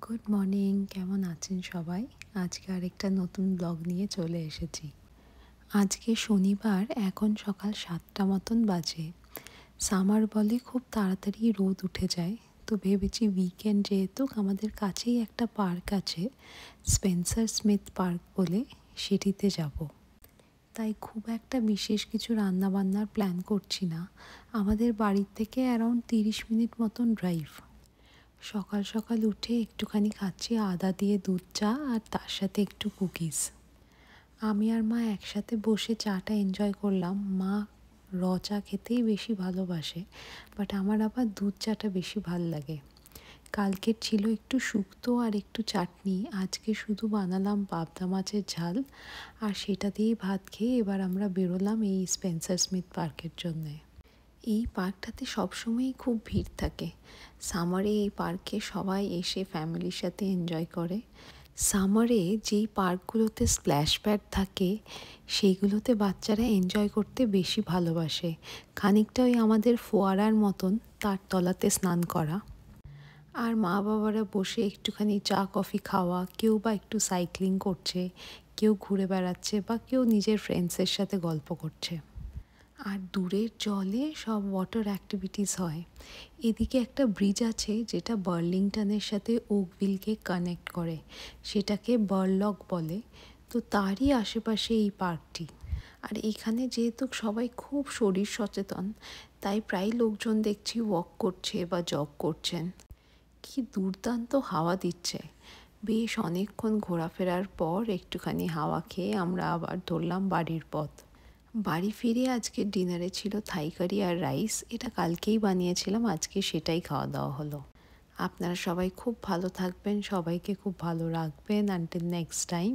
Good morning, কেমন আছেন সবাই? আজকে আরেকটা নতুন ব্লগ নিয়ে চলে এসেছি। আজকে শনিবার, এখন সকাল 7টা মতন বাজে। সামার বলে খুব তাড়াতাড়ি রোদ উঠে যায়, তো ভেবেছি উইকেন্ড যেহেতু আমাদের কাছেই একটা পার্ক আছে, স্পেন্সার স্মিথ পার্ক বলে, সেটিতে যাব। তাই খুব একটা বিশেষ কিছু রান্নাবান্নার প্ল্যান করছি না। আমাদের বাড়ির থেকে অ্যারাউন্ড 30 মিনিট মতন ড্রাইভ। সকাল সকাল উঠে একটুখানি খাচ্ছি আদা দিয়ে দুধ চা, আর তার সাথে একটু কুকিজ। আমি আর মা একসাথে বসে চাটা এনজয় করলাম। মা র চা খেতেই বেশি ভালোবাসে, বাট আমার আবার দুধ চাটা বেশি ভাল লাগে। কালকের ছিল একটু শুক্তো আর একটু চাটনি, আজকে শুধু বানালাম পাবদা মাছের ঝাল, আর সেটা দিয়েই ভাত খেয়ে এবার আমরা বেরোলাম এই স্পেন্সার স্মিথ পার্কের জন্যে। এই পার্কটাতে সবসময়ই খুব ভিড় থাকে। সামারে এই পার্কে সবাই এসে ফ্যামিলির সাথে এনজয় করে। সামারে যেই পার্কগুলোতে স্প্ল্যাশ প্যাড থাকে, সেইগুলোতে বাচ্চারা এনজয় করতে বেশি ভালোবাসে। খানিকটা ওই আমাদের ফোয়ারার মতন, তার তলাতে স্নান করা। আর মা বাবারা বসে একটুখানি চা কফি খাওয়া, কেউ বা একটু সাইক্লিং করছে, কেউ ঘুরে বেড়াচ্ছে, বা কেউ নিজের ফ্রেন্ডসের সাথে গল্প করছে। আর দূরের জলে সব ওয়াটার অ্যাক্টিভিটিস হয়। এদিকে একটা ব্রিজ আছে যেটা বার্লিংটনের সাথে ওকভিলকে কানেক্ট করে, সেটাকে বার্লক বলে। তো তারই আশেপাশে এই পার্কটি। আর এখানে যেহেতু সবাই খুব শরীর সচেতন, তাই প্রায় লোকজন দেখছি ওয়াক করছে বা জগ করছেন। কি দুর্দান্ত হাওয়া দিচ্ছে। বেশ অনেকক্ষণ ঘোরাফেরার পর একটুখানি হাওয়া খেয়ে আমরা আবার ধরলাম বাড়ির পথ। বাড়ি ফিরে আজকে ডিনারে ছিল থাই কারি আর রাইস। এটা কালকেই বানিয়েছিলাম, আজকে সেটাই খাওয়া দাওয়া হলো। আপনারা সবাই খুব ভালো থাকবেন, সবাইকে খুব ভালো রাখবেন। Until next time.